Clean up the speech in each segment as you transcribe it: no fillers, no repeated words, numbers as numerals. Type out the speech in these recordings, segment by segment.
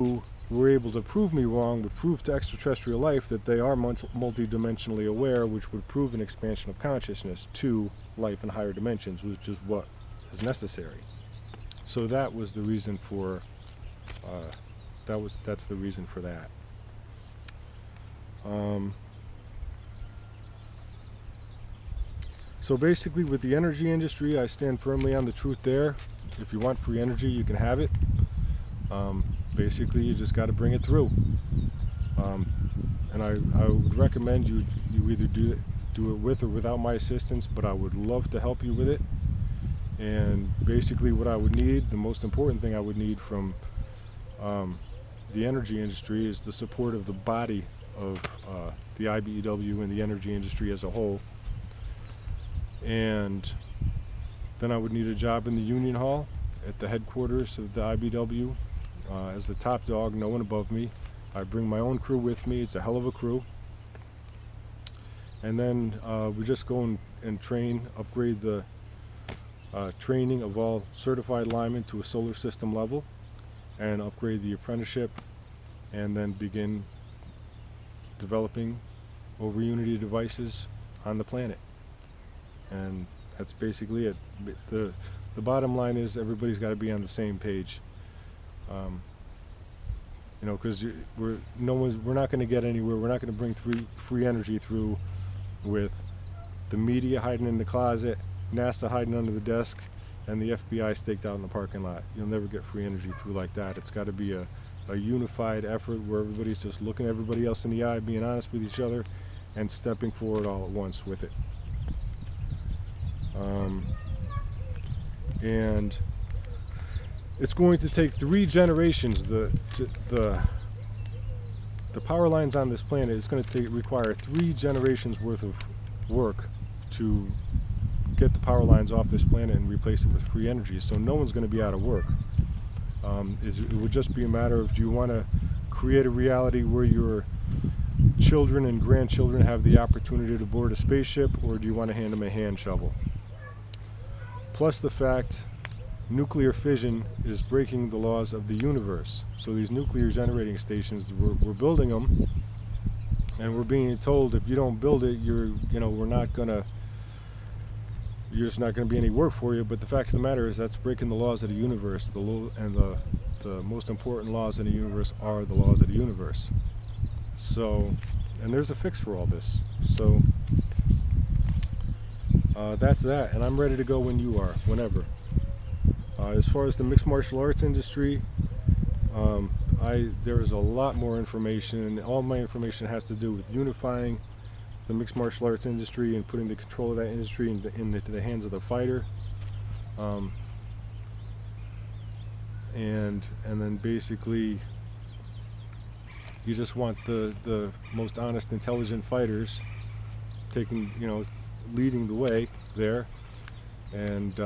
who were able to prove me wrong would prove to extraterrestrial life that they are multidimensionally aware, which would prove an expansion of consciousness to life in higher dimensions, which is what is necessary. So that was the reason for that's the reason for that. So basically, with the energy industry, I stand firmly on the truth there. If you want free energy, you can have it. Basically, you just got to bring it through. And I would recommend you either do it with or without my assistance, but I would love to help you with it. And basically what I would need, the most important thing I would need from the energy industry is the support of the body of the IBEW and the energy industry as a whole. And then I would need a job in the union hall at the headquarters of the IBEW as the top dog, no one above me. I bring my own crew with me. It's a hell of a crew. And then we just go and train, upgrade the training of all certified linemen to a solar system level, and upgrade the apprenticeship, and then begin developing over Unity devices on the planet. And that's basically it. The bottom line is everybody's got to be on the same page. You know, because we're not going to get anywhere. We're not going to bring free energy through with the media hiding in the closet, NASA hiding under the desk, and the FBI staked out in the parking lot. You'll never get free energy through like that. It's got to be a unified effort where everybody's just looking everybody else in the eye, being honest with each other, and stepping forward all at once with it. And it's going to take 3 generations. The power lines on this planet is going to require 3 generations worth of work to get the power lines off this planet and replace it with free energy. So no one's going to be out of work. It would just be a matter of, do you want to create a reality where your children and grandchildren have the opportunity to board a spaceship, or do you want to hand them a hand shovel? Plus the fact nuclear fission is breaking the laws of the universe. So these nuclear generating stations, we're building them, and we're being told if you don't build it, you're just not going to be any work for you. But the fact of the matter is that's breaking the laws of the universe. The most important laws in the universe are the laws of the universe. So, and there's a fix for all this. So that's that, and I'm ready to go when you are, whenever. As far as the mixed martial arts industry, there is a lot more information, and all my information has to do with unifying the mixed martial arts industry and putting the control of that industry into the hands of the fighter. And then basically you just want the most honest, intelligent fighters taking, leading the way there. And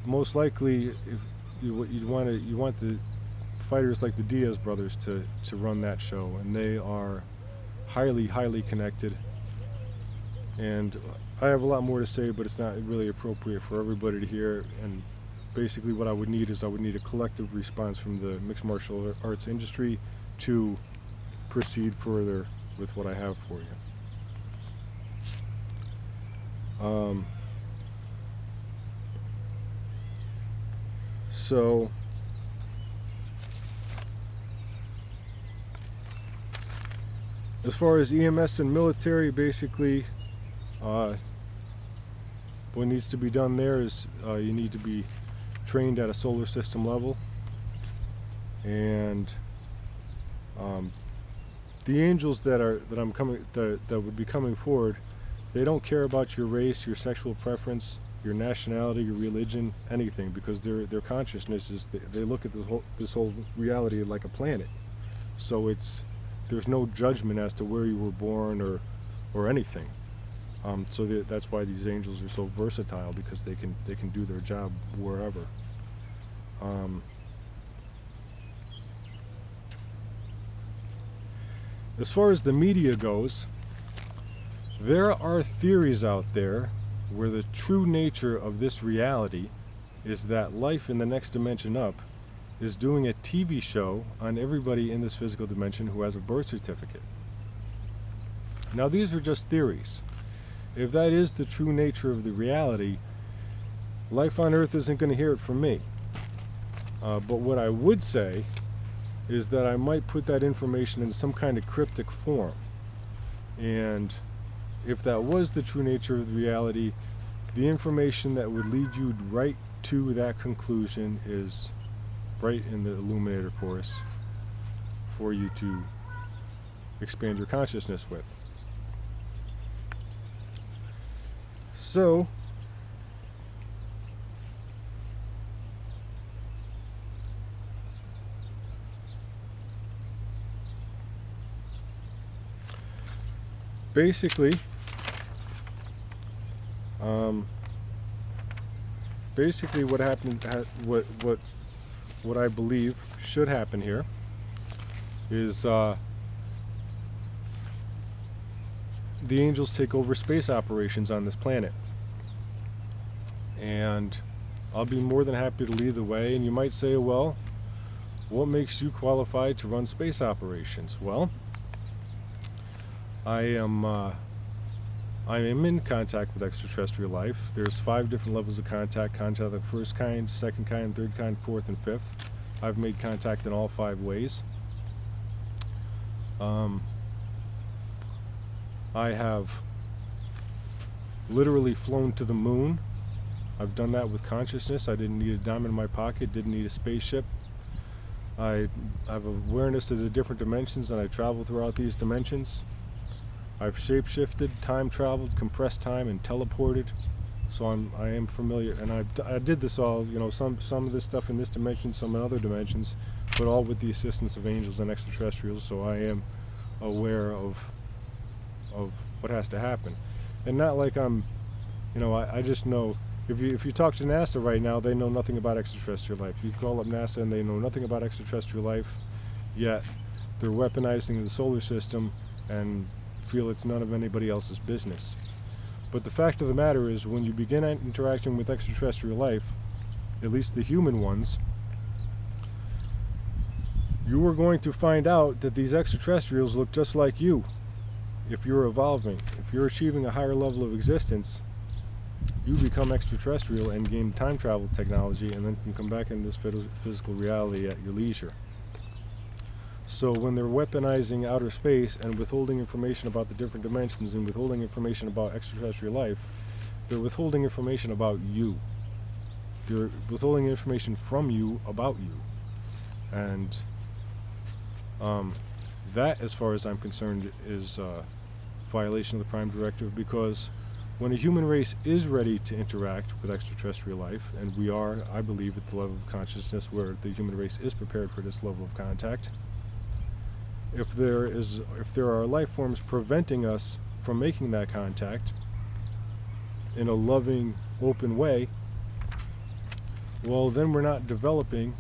most likely, if you want the fighters like the Diaz brothers to run that show, and they are highly connected. And I have a lot more to say, but it's not really appropriate for everybody to hear. And basically what I would need is a collective response from the mixed martial arts industry to proceed further with what I have for you. So as far as EMS and military, basically what needs to be done there is you need to be trained at a solar system level, and the angels that would be coming forward, they don't care about your race, your sexual preference, your nationality, your religion, anything, because their consciousness is they look at this whole reality like a planet. So there's no judgment as to where you were born or anything. So that's why these angels are so versatile, because they can do their job wherever. As far as the media goes, there are theories out there where the true nature of this reality is that life in the next dimension up is doing a TV show on everybody in this physical dimension who has a birth certificate. Now, these are just theories. If that is the true nature of the reality, life on Earth isn't going to hear it from me. But what I would say is that I might put that information in some kind of cryptic form. And if that was the true nature of the reality, the information that would lead you right to that conclusion is right in the Illuminator course for you to expand your consciousness with. So, basically, what happened, what I believe should happen here is the angels take over space operations on this planet, and I'll be more than happy to lead the way. And you might say, well, what makes you qualified to run space operations? Well, I am in contact with extraterrestrial life. There's 5 different levels of contact: contact of the first kind, second kind, third kind, fourth, and fifth. I've made contact in all 5 ways. I have literally flown to the moon. I've done that with consciousness. I didn't need a dime in my pocket, didn't need a spaceship. I have awareness of the different dimensions, and I travel throughout these dimensions. I've shapeshifted, time traveled, compressed time, and teleported. So I am familiar, and I did this all, you know, some of this stuff in this dimension, some in other dimensions, but all with the assistance of angels and extraterrestrials. So I am aware of what has to happen, and not like I'm, you know, I just know. If you talk to NASA right now, they know nothing about extraterrestrial life. You call up NASA and they know nothing about extraterrestrial life, yet they're weaponizing the solar system and feel it's none of anybody else's business. But the fact of the matter is, when you begin interacting with extraterrestrial life, at least the human ones, you are going to find out that these extraterrestrials look just like you. If you're evolving, if you're achieving a higher level of existence, you become extraterrestrial and gain time travel technology, and then can come back into this physical reality at your leisure. So when they're weaponizing outer space and withholding information about the different dimensions and withholding information about extraterrestrial life, they're withholding information about you. They're withholding information from you about you. And that, as far as I'm concerned, is a violation of the Prime Directive, because when a human race is ready to interact with extraterrestrial life, and we are, I believe, at the level of consciousness where the human race is prepared for this level of contact, if there are life forms preventing us from making that contact in a loving, open way, well, then we're not developing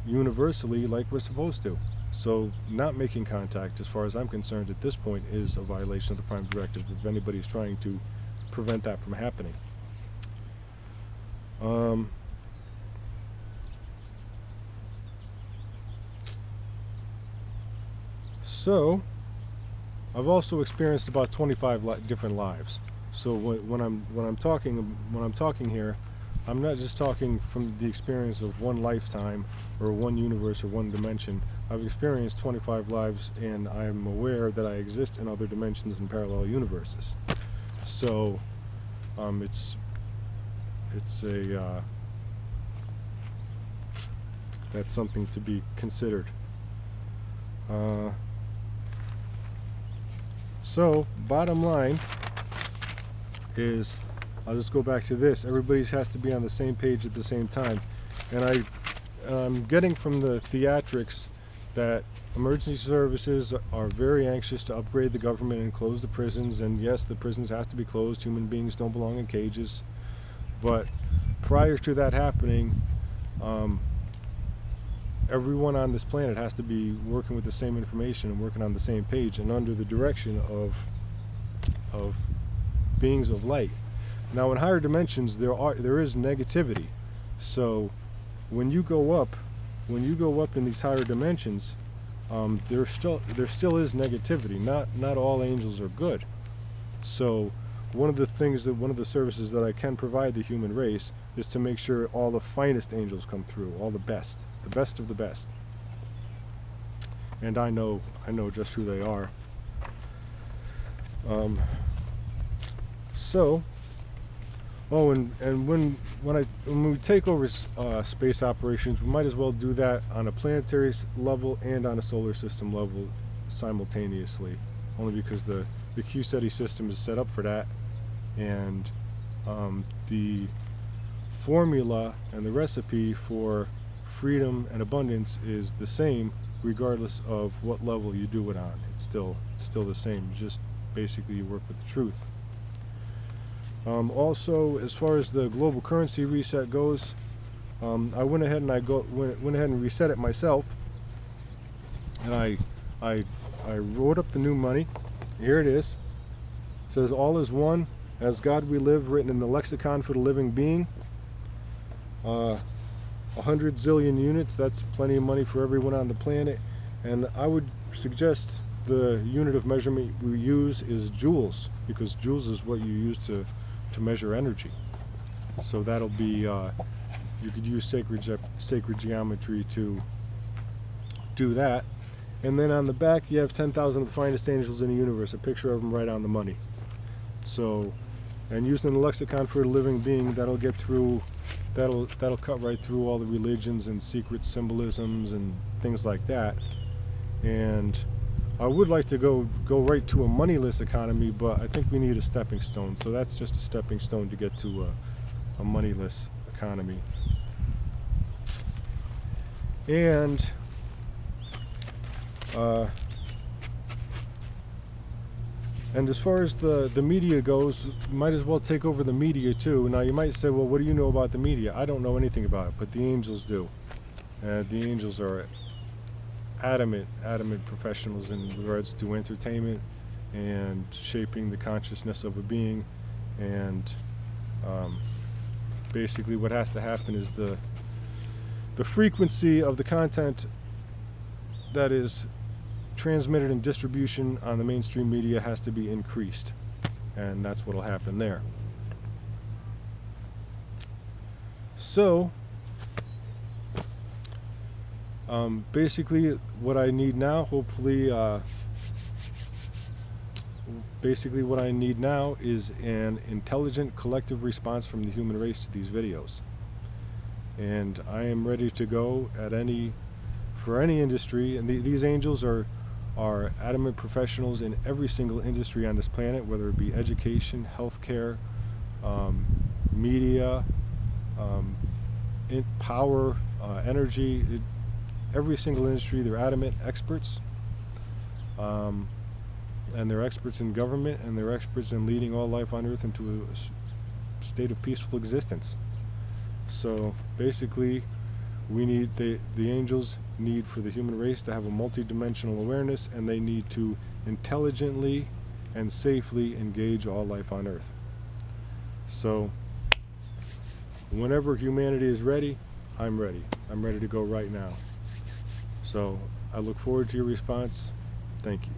universally like we're supposed to. So not making contact, as far as I'm concerned at this point, is a violation of the Prime Directive if anybody is trying to prevent that from happening. So I've also experienced about 25 different lives. So when I'm talking here, I'm not just talking from the experience of one lifetime or one universe or one dimension. I've experienced 25 lives, and I'm aware that I exist in other dimensions and parallel universes. So that's something to be considered. So bottom line is, I'll just go back to this. Everybody has to be on the same page at the same time. And I'm getting from the theatrics that emergency services are very anxious to upgrade the government and close the prisons. And yes, the prisons have to be closed. Human beings don't belong in cages. But prior to that happening, everyone on this planet has to be working with the same information and working on the same page and under the direction of beings of light. Now, in higher dimensions, there is negativity. So when you go up when you go up in these higher dimensions, there still is negativity. Not all angels are good. So one of the services that I can provide the human race is to make sure all the finest angels come through, all the best of the best. And I know just who they are. And when we take over space operations, we might as well do that on a planetary level and on a solar system level simultaneously. Only because the Q-SETI system is set up for that, and the formula and the recipe for freedom and abundance is the same regardless of what level you do it on. It's still the same. Just basically you work with the truth. Also, as far as the global currency reset goes, I went ahead and reset it myself, and I wrote up the new money. Here it is. It says, "All is one, as God we live," written in the lexicon for the living being. 100 zillion units, that's plenty of money for everyone on the planet. And I would suggest the unit of measurement we use is joules, because joules is what you use to measure energy. So that'll be, you could use sacred geometry to do that. And then on the back you have 10,000 of the finest angels in the universe, a picture of them right on the money. So, and using the lexicon for the living being, that'll get through, that'll cut right through all the religions and secret symbolisms and things like that. And I would like to go right to a moneyless economy, but I think we need a stepping stone. So that's just a stepping stone to get to a moneyless economy. And as far as the media goes, you might as well take over the media too. Now you might say, well, what do you know about the media? I don't know anything about it, but the angels do. The angels are adamant professionals in regards to entertainment and shaping the consciousness of a being. And basically what has to happen is the frequency of the content that is transmitted and distribution on the mainstream media has to be increased, and that's what will happen there. So basically what I need now, basically what I need now is an intelligent collective response from the human race to these videos. And I am ready to go for any industry, and these angels are adamant professionals in every single industry on this planet, whether it be education, healthcare, media, power, energy, every single industry. They're adamant experts, and they're experts in government, and they're experts in leading all life on Earth into a state of peaceful existence. So basically the angels need for the human race to have a multi-dimensional awareness, and they need to intelligently and safely engage all life on Earth. So whenever humanity is ready, I'm ready. I'm ready to go right now. So I look forward to your response. Thank you.